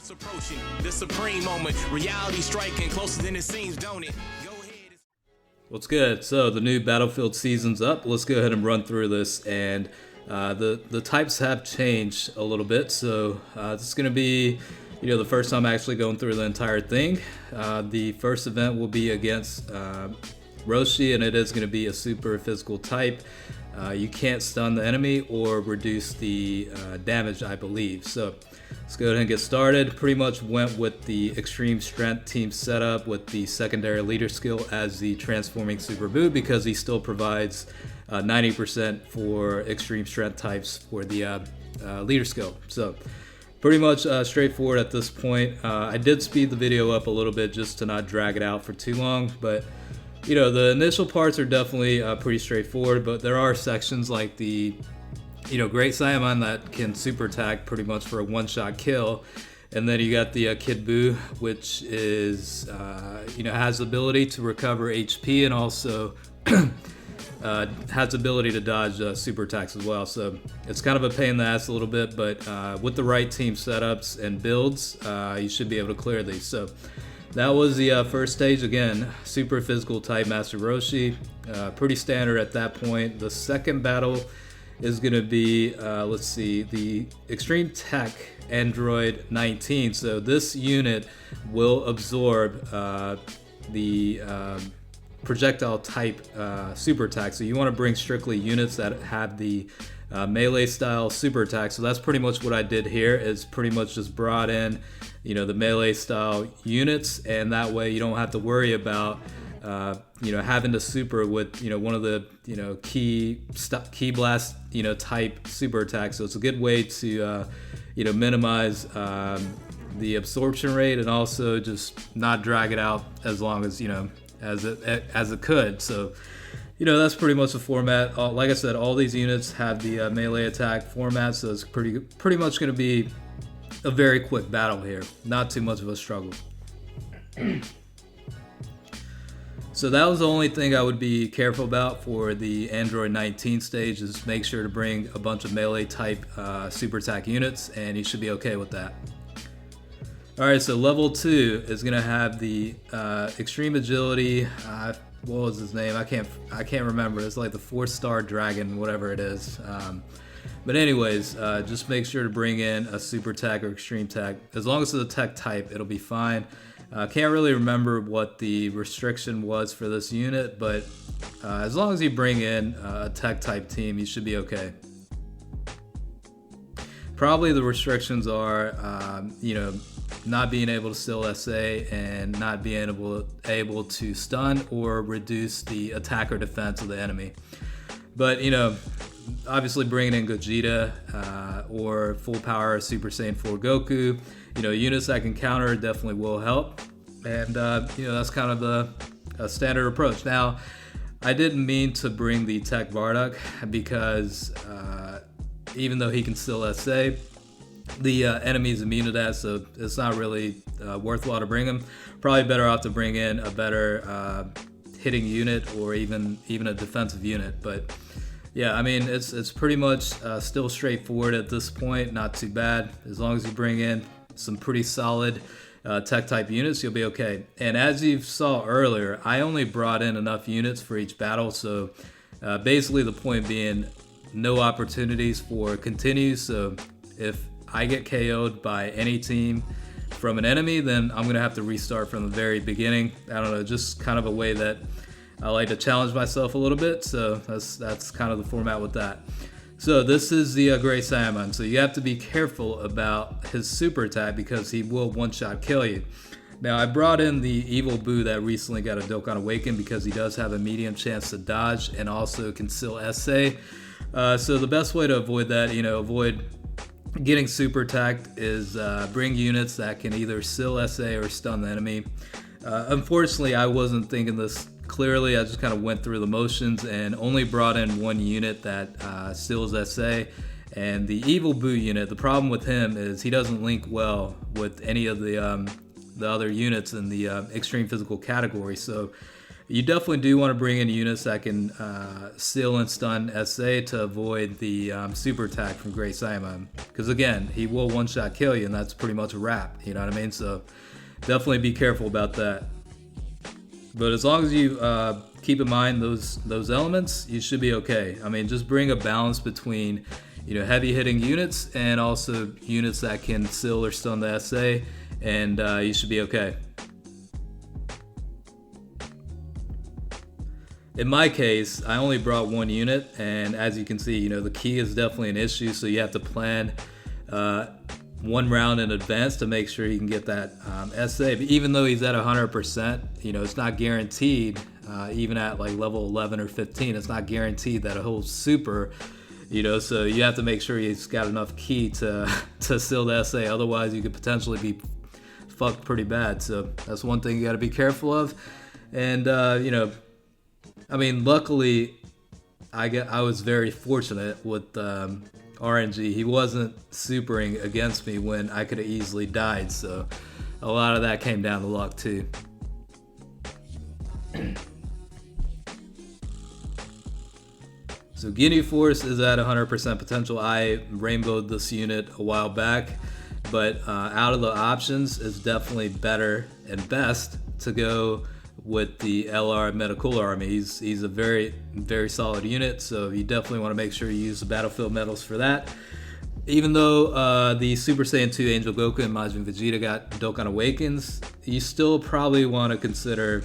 It's approaching the supreme moment. Reality striking closer than it seems, don't it? Go ahead. What's good? So the new Battlefield season's up. Let's go ahead and run through this. And the types have changed a little bit. So this is going to be, the first time actually going through the entire thing. The first event will be against Roshi, and it is going to be a super physical type. You can't stun the enemy or reduce the damage, I believe. So let's go ahead and get started. Pretty much went with the extreme strength team setup with the secondary leader skill as the transforming super boot, because he still provides 90% for extreme strength types for the leader skill. So pretty much straightforward at this point. I did speed the video up a little bit just to not drag it out for too long, but the initial parts are definitely pretty straightforward, but there are sections like the great Saiyaman that can super attack pretty much for a one-shot kill. And then you got the Kid Buu, which is, has the ability to recover HP and also has the ability to dodge super attacks as well. So it's kind of a pain in the ass a little bit, but with the right team setups and builds, you should be able to clear these. So that was the first stage. Again, super physical type Master Roshi, pretty standard at that point. The second battle is going to be, the Extreme Tech Android 19. So this unit will absorb the projectile type super attack. So you want to bring strictly units that have the melee style super attack. So that's pretty much what I did here, is pretty much just brought in the melee style units, and that way you don't have to worry about having to super with one of the key blast type super attacks. So it's a good way to minimize the absorption rate, and also just not drag it out as long as as it could. So that's pretty much the format. Like I said, all these units have the melee attack format, so it's pretty much going to be a very quick battle here. Not too much of a struggle. So that was the only thing I would be careful about for the Android 19 stage, is make sure to bring a bunch of melee type super attack units, and you should be okay with that. Alright, so level 2 is going to have the extreme agility, what was his name? I can't remember. It's like the 4-star dragon, whatever it is. But anyways, just make sure to bring in a super tech or extreme tech. As long as it's a tech type, it'll be fine. Can't really remember what the restriction was for this unit, but as long as you bring in a tech type team, you should be okay. Probably the restrictions are, not being able to still SA and not being able to stun or reduce the attack or defense of the enemy. But obviously bringing in Gogeta or full power Super Saiyan 4 Goku, units that can counter definitely will help. And that's kind of the standard approach. Now, I didn't mean to bring the Tech Bardock, because even though he can still SA, the enemy is immune to that, so it's not really worthwhile to bring him. Probably better off to bring in a better hitting unit, or even a defensive unit. But yeah, I mean, it's pretty much still straightforward at this point. Not too bad. As long as you bring in some pretty solid tech type units, you'll be okay. And as you saw earlier, I only brought in enough units for each battle. So basically the point being, no opportunities for continues. So if I get KO'd by any team from an enemy, then I'm going to have to restart from the very beginning. I don't know, just kind of a way that I like to challenge myself a little bit. So that's kind of the format with that. So this is the Great Saiyaman. So you have to be careful about his super attack, because he will one-shot kill you. Now, I brought in the Evil Buu that recently got a Dokkan Awaken, because he does have a medium chance to dodge and also can still SA. So the best way to avoid that, avoid getting super attacked, is bring units that can either still SA or stun the enemy. Unfortunately, I wasn't thinking this clearly. I just kind of went through the motions and only brought in one unit that stills SA. And the Evil Buu unit, the problem with him is he doesn't link well with any of the other units in the extreme physical category. So You definitely do want to bring in units that can seal and stun SA to avoid the super attack from Great Saiyaman. Because again, he will one-shot kill you, and that's pretty much a wrap. You know what I mean? So definitely be careful about that. But as long as you keep in mind those elements, you should be okay. I mean, just bring a balance between heavy hitting units and also units that can seal or stun the SA, and you should be okay. In my case, I only brought one unit, and as you can see, the key is definitely an issue, so you have to plan one round in advance to make sure you can get that SA. But even though he's at 100%, it's not guaranteed, even at like level 11 or 15, it's not guaranteed that he'll super, so you have to make sure he's got enough ki to seal the SA, otherwise you could potentially be fucked pretty bad. So that's one thing you got to be careful of. And I mean, luckily, I was very fortunate with RNG. He wasn't supering against me when I could have easily died, so a lot of that came down to luck too. So Ginyu Force is at 100% potential. I rainbowed this unit a while back, but out of the options, it's definitely better and best to go with the LR Metacooler Army. He's a very, very solid unit, so you definitely want to make sure you use the Battlefield medals for that. Even though the Super Saiyan 2 Angel Goku and Majin Vegeta got Dokkan Awakens, you still probably want to consider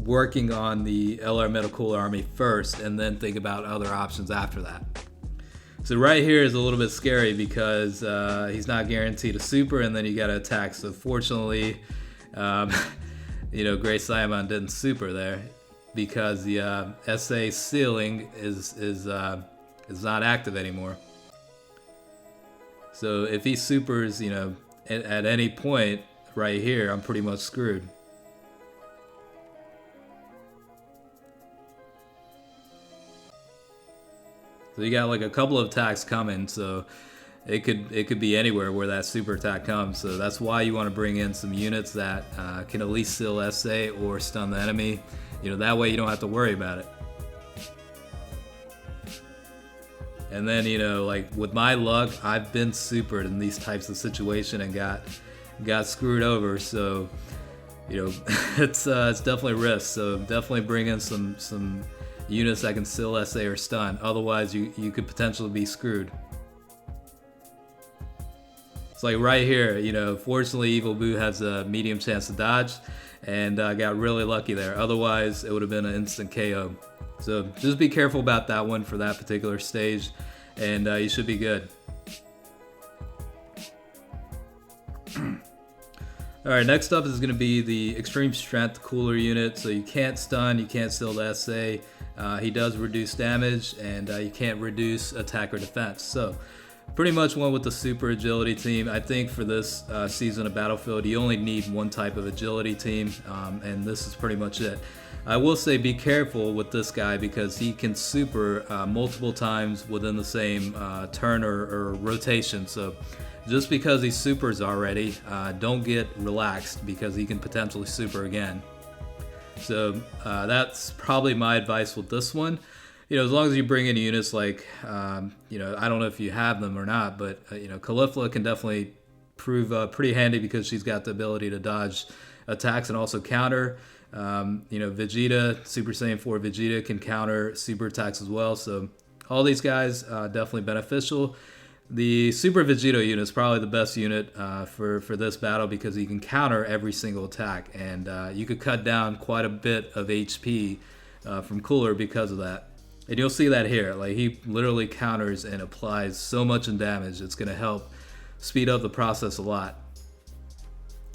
working on the LR Metacooler Army first, and then think about other options after that. So right here is a little bit scary because he's not guaranteed a super, and then you got to attack. So fortunately, Great Saiyaman didn't super there because the SA sealing is not active anymore. So if he supers, at any point right here, I'm pretty much screwed. So you got like a couple of attacks coming, so it could be anywhere where that super attack comes. So that's why you want to bring in some units that can at least seal SA or stun the enemy. That way you don't have to worry about it. And then like with my luck, I've been supered in these types of situations and got screwed over. So it's definitely a risk. So definitely bring in some units that can seal SA or stun. Otherwise you could potentially be screwed. It's like right here, fortunately Evil Boo has a medium chance to dodge, and I got really lucky there. Otherwise, it would have been an instant KO. So just be careful about that one for that particular stage, and you should be good. Alright, next up is going to be the Extreme Strength Cooler unit. So you can't stun, you can't seal the SA. He does reduce damage, and you can't reduce attack or defense. So pretty much went with the super agility team. I think for this season of Battlefield, you only need one type of agility team, and this is pretty much it. I will say be careful with this guy because he can super multiple times within the same turn or rotation. So just because he supers already, don't get relaxed because he can potentially super again. So that's probably my advice with this one. As long as you bring in units like, I don't know if you have them or not, but, Caulifla can definitely prove pretty handy because she's got the ability to dodge attacks and also counter. Vegeta, Super Saiyan 4 Vegeta can counter super attacks as well. So all these guys definitely beneficial. The Super Vegeta unit is probably the best unit for this battle because he can counter every single attack, and you could cut down quite a bit of HP from Cooler because of that. And you'll see that here, like he literally counters and applies so much in damage. It's going to help speed up the process a lot.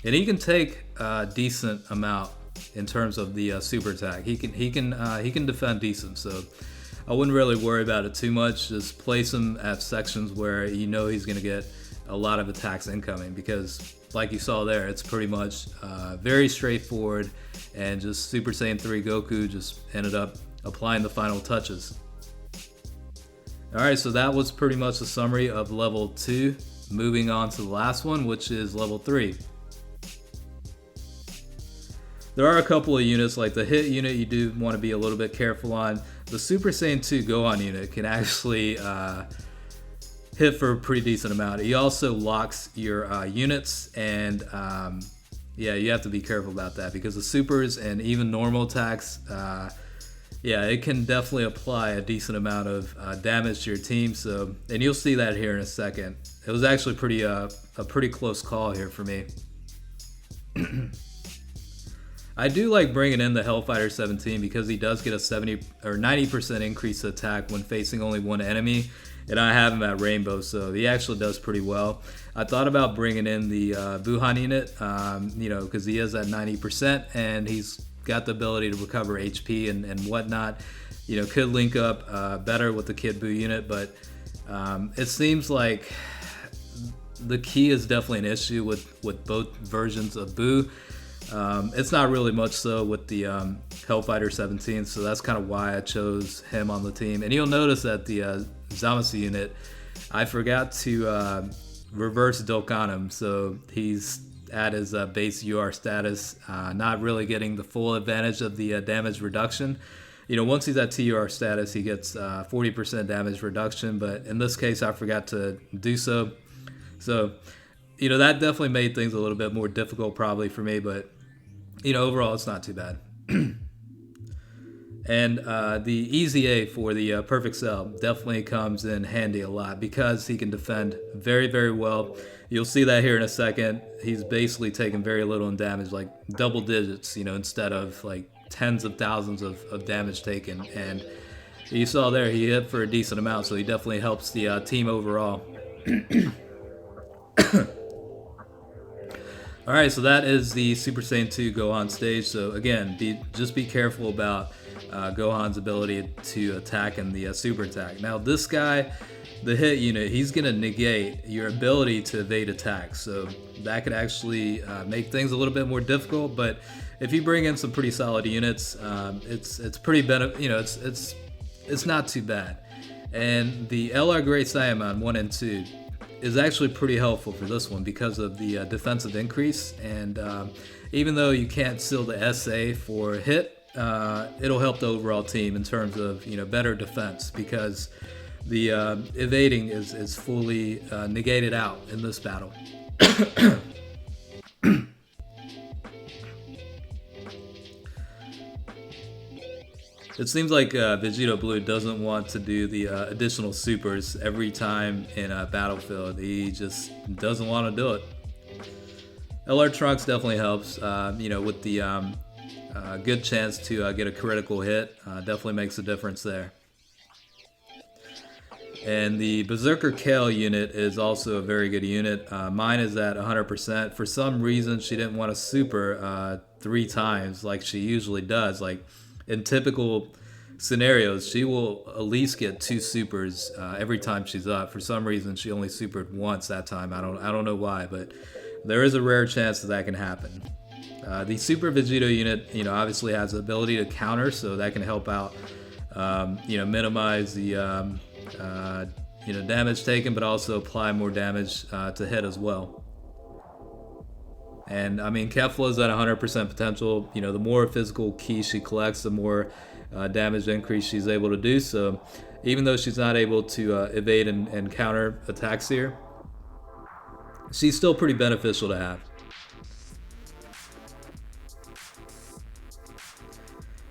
And he can take a decent amount in terms of the super attack. He can defend decent, so I wouldn't really worry about it too much. Just place him at sections where he's going to get a lot of attacks incoming because, like you saw there, it's pretty much very straightforward, and just Super Saiyan 3 Goku just ended up applying the final touches. Alright, so that was pretty much the summary of level 2. Moving on to the last one, which is level 3. there are a couple of units, like the hit unit you do want to be a little bit careful on. The Super Saiyan 2 Gohan unit can actually hit for a pretty decent amount. He also locks your units, and yeah, you have to be careful about that because the supers and even normal attacks, yeah, it can definitely apply a decent amount of damage to your team. So, and you'll see that here in a second. It was actually a pretty close call here for me. I do like bringing in the Hellfighter 17 because he does get a 70 or 90% increase attack when facing only one enemy, and I have him at Rainbow, so he actually does pretty well. I thought about bringing in the Gohan unit, you know, because he is at 90% and he's got the ability to recover HP and whatnot. You know, could link up better with the Kid Buu unit, but it seems like the key is definitely an issue with both versions of Buu. It's not really much so with the Hellfighter 17, so that's kind of why I chose him on the team. And you'll notice that the Zamasu unit, I forgot to reverse Dokkan him, so he's at his base UR status, not really getting the full advantage of the damage reduction. You know, once he's at TUR status, he gets 40% damage reduction, but in this case, I forgot to do so. So, you know, that definitely made things a little bit more difficult probably for me, but, you know, overall, it's not too bad. And the Easy A for the Perfect Cell definitely comes in handy a lot because he can defend very, very well. You'll see that here in a second. He's basically taking very little in damage, like double digits, you know, instead of like tens of thousands of damage taken. And you saw there, he hit for a decent amount, so he definitely helps the team overall. Alright, so that is the Super Saiyan 2 Gohan stage. So again, just be careful about Gohan's ability to attack and the super attack. Now this guy, the hit unit, he's going to negate your ability to evade attacks. So that could actually make things a little bit more difficult, but if you bring in some pretty solid units, it's pretty you know, it's not too bad. And the LR Great Saiyaman 1 and 2 is actually pretty helpful for this one because of the defensive increase, and even though you can't seal the SA for hit, it'll help the overall team in terms of, you know, better defense because the evading is fully negated out in this battle. It seems like Vegeta Blue doesn't want to do the additional supers every time in a battlefield. He just doesn't want to do it. LR Trunks definitely helps, you know, with the good chance to get a critical hit. Definitely makes a difference there. And the Berserker Kale unit is also a very good unit. Mine is at 100%. For some reason, she didn't want to super 3 times like she usually does. Like, in typical scenarios, she will at least get 2 supers every time she's up. For some reason, she only supered once that time. I don't know why, but there is a rare chance that can happen. The Super Vegeta unit, you know, obviously has the ability to counter, so that can help out, you know, minimize the you know, damage taken, but also apply more damage to hit as well. And I mean, Kefla's at 100% potential. You know, the more physical keys she collects, the more damage increase she's able to do. So even though she's not able to evade and counter attacks here, she's still pretty beneficial to have.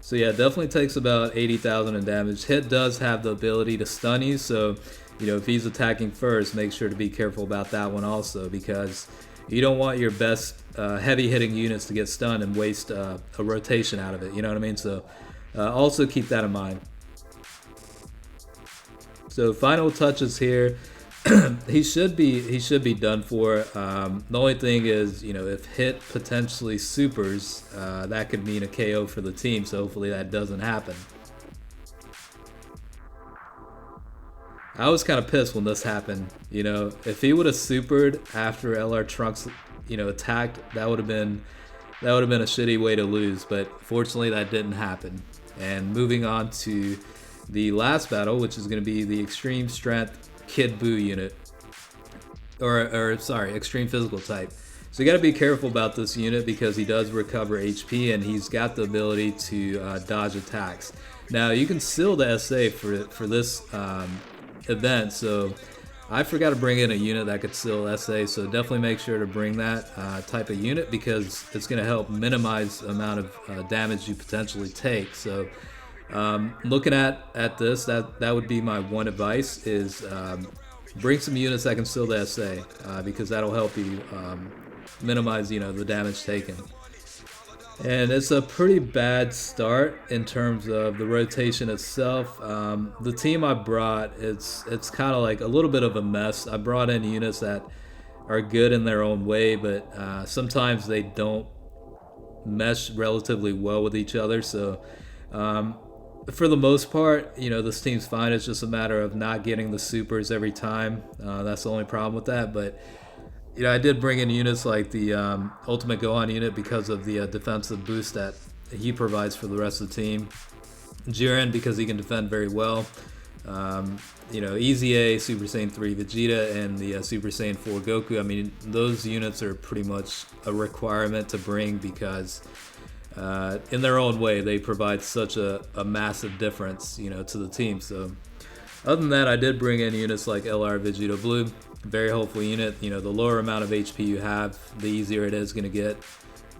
So yeah, it definitely takes about 80,000 in damage. Hit does have the ability to stun you, so, you know, if he's attacking first, make sure to be careful about that one also, because you don't want your best heavy hitting units to get stunned and waste a rotation out of it, you know what I mean? So also keep that in mind. So final touches here. he should be done for. The only thing is, you know, if hit potentially supers, that could mean a KO for the team, so hopefully that doesn't happen. I was kind of pissed when this happened. You know, if he would have supered after LR Trunks, you know, attacked, that would have been a shitty way to lose. But fortunately, that didn't happen. And moving on to the last battle, which is going to be the Extreme Strength Kid Buu unit, or sorry, Extreme Physical type So you got to be careful about this unit because he does recover HP and he's got the ability to dodge attacks. Now you can seal the SA for this event, so I forgot to bring in a unit that could seal SA, so definitely make sure to bring that type of unit because it's going to help minimize the amount of damage you potentially take. So looking at this, that would be my one advice is bring some units that can seal the SA because that'll help you minimize, the damage taken. And it's a pretty bad start in terms of the rotation itself. The team I brought, it's kind of like a little bit of a mess. I brought in units that are good in their own way, but sometimes they don't mesh relatively well with each other. So for the most part, this team's fine. It's just a matter of not getting the supers every time. That's the only problem with that. But I did bring in units like the Ultimate Gohan unit because of the defensive boost that he provides for the rest of the team. Jiren because he can defend very well. Easy A, Super Saiyan 3 Vegeta, and the Super Saiyan 4 Goku. I mean, those units are pretty much a requirement to bring because in their own way, they provide such a massive difference, to the team. So other than that, I did bring in units like LR Vegeta Blue. Very helpful unit. The lower amount of HP you have, the easier it is going to get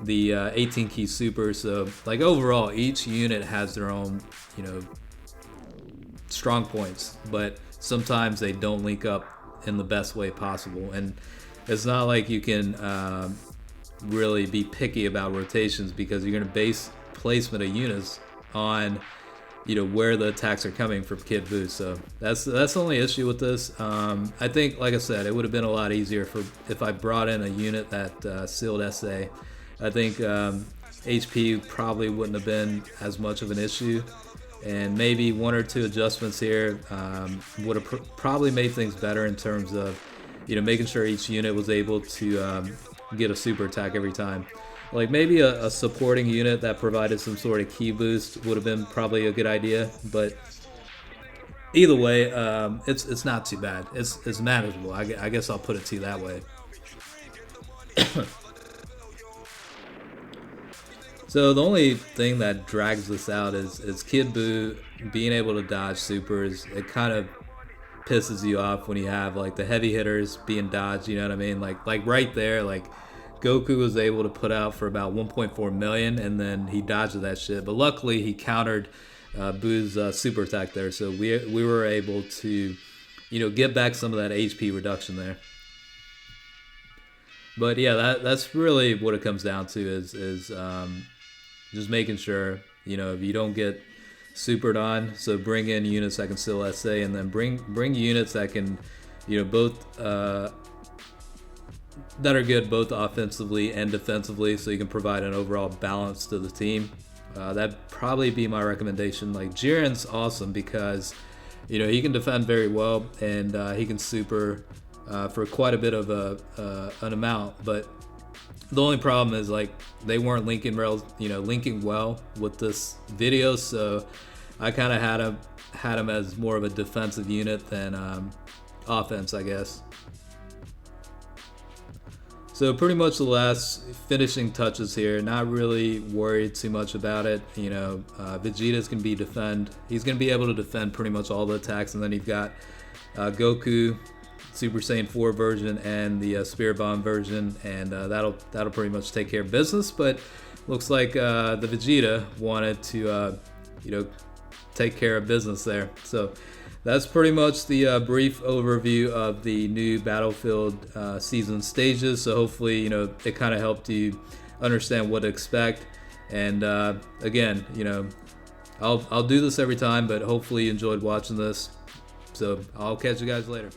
the 18 key super. So like overall, each unit has their own, strong points, but sometimes they don't link up in the best way possible. And it's not like you can really be picky about rotations because you're going to base placement of units on where the attacks are coming from Kid Buu. So that's the only issue with this. I think, like I said, it would have been a lot easier if I brought in a unit that sealed SA. I think HP probably wouldn't have been as much of an issue, and maybe one or two adjustments here would have probably made things better in terms of making sure each unit was able to get a super attack every time. Like maybe a supporting unit that provided some sort of key boost would have been probably a good idea, but either way, it's not too bad. It's manageable. I guess I'll put it to you that way. So the only thing that drags this out is Kid Buu being able to dodge supers. It kind of pisses you off when you have like the heavy hitters being dodged. You know what I mean? Like right there, like Goku was able to put out for about 1.4 million, and then he dodged that shit. But luckily, he countered Buu's super attack there, so we were able to, get back some of that HP reduction there. But yeah, that's really what it comes down to is just making sure if you don't get supered on, so bring in units that can still SA, and then bring units that can both that are good both offensively and defensively, so you can provide an overall balance to the team. That'd probably be my recommendation. Like Jiren's awesome because he can defend very well, and he can super for quite a bit of an amount. But the only problem is like they weren't linking well with this video, so I kind of had him as more of a defensive unit than offense, I guess. So pretty much the last finishing touches here. Not really worried too much about it. Vegeta's gonna he's gonna be able to defend pretty much all the attacks, and then you've got Goku, Super Saiyan 4 version, and the Spirit Bomb version, and that'll pretty much take care of business. But looks like the Vegeta wanted to take care of business there. So that's pretty much the brief overview of the new Battlefield season stages. So hopefully, it kind of helped you understand what to expect. And again, I'll do this every time, but hopefully you enjoyed watching this. So I'll catch you guys later.